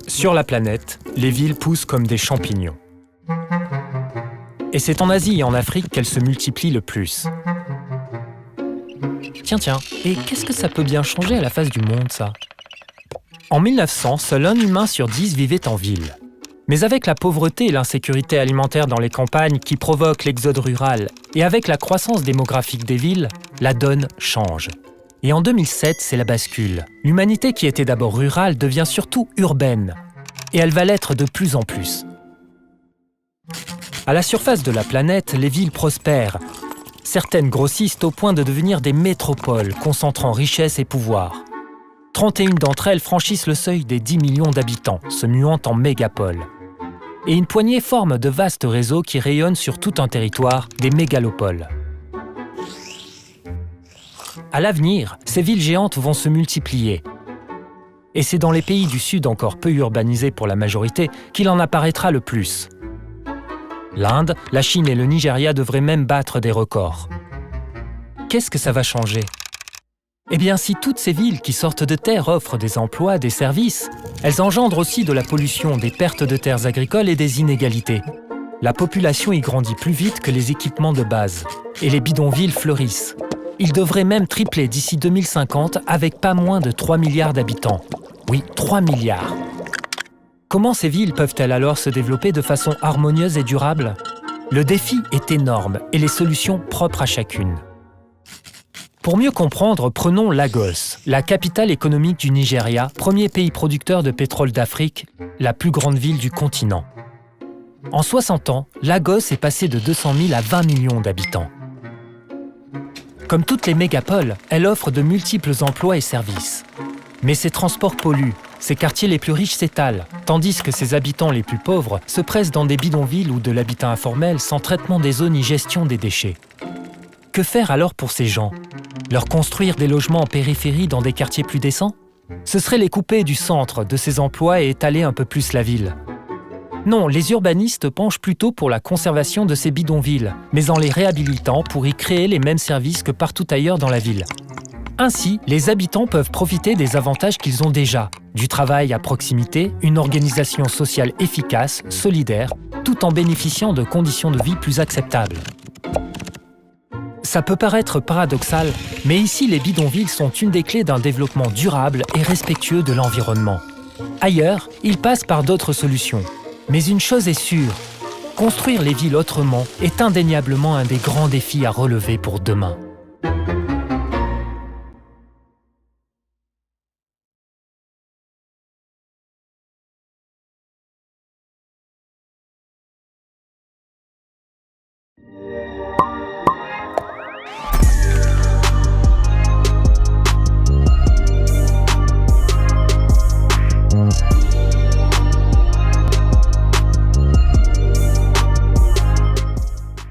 Sur la planète, les villes poussent comme des champignons. Et c'est en Asie et en Afrique qu'elles se multiplient le plus. Tiens, et qu'est-ce que ça peut bien changer à la face du monde, ça? En 1900, seul 1 humain sur 10 vivait en ville. Mais avec la pauvreté et l'insécurité alimentaire dans les campagnes qui provoquent l'exode rural, et avec la croissance démographique des villes, la donne change. Et en 2007, c'est la bascule. L'humanité qui était d'abord rurale devient surtout urbaine. Et elle va l'être de plus en plus. À la surface de la planète, les villes prospèrent. Certaines grossissent au point de devenir des métropoles, concentrant richesse et pouvoir. 31 d'entre elles franchissent le seuil des 10 millions d'habitants, se muant en mégapoles. Et une poignée forme de vastes réseaux qui rayonnent sur tout un territoire, des mégalopoles. À l'avenir, ces villes géantes vont se multiplier. Et c'est dans les pays du Sud encore peu urbanisés pour la majorité qu'il en apparaîtra le plus. L'Inde, la Chine et le Nigeria devraient même battre des records. Qu'est-ce que ça va changer? Eh bien, si toutes ces villes qui sortent de terre offrent des emplois, des services, elles engendrent aussi de la pollution, des pertes de terres agricoles et des inégalités. La population y grandit plus vite que les équipements de base. Et les bidonvilles fleurissent. Ils devraient même tripler d'ici 2050 avec pas moins de 3 milliards d'habitants. Oui, 3 milliards. Comment ces villes peuvent-elles alors se développer de façon harmonieuse et durable? Le défi est énorme et les solutions propres à chacune. Pour mieux comprendre, prenons Lagos, la capitale économique du Nigeria, premier pays producteur de pétrole d'Afrique, la plus grande ville du continent. En 60 ans, Lagos est passé de 200 000 à 20 millions d'habitants. Comme toutes les mégapoles, elle offre de multiples emplois et services. Mais ses transports polluent, ses quartiers les plus riches s'étalent, tandis que ses habitants les plus pauvres se pressent dans des bidonvilles ou de l'habitat informel sans traitement des eaux ni gestion des déchets. Que faire alors pour ces gens? Leur construire des logements en périphérie dans des quartiers plus décents? Ce serait les couper du centre de ces emplois et étaler un peu plus la ville. Non, les urbanistes penchent plutôt pour la conservation de ces bidonvilles, mais en les réhabilitant pour y créer les mêmes services que partout ailleurs dans la ville. Ainsi, les habitants peuvent profiter des avantages qu'ils ont déjà. Du travail à proximité, une organisation sociale efficace, solidaire, tout en bénéficiant de conditions de vie plus acceptables. Ça peut paraître paradoxal, mais ici les bidonvilles sont une des clés d'un développement durable et respectueux de l'environnement. Ailleurs, ils passent par d'autres solutions. Mais une chose est sûre, construire les villes autrement est indéniablement un des grands défis à relever pour demain.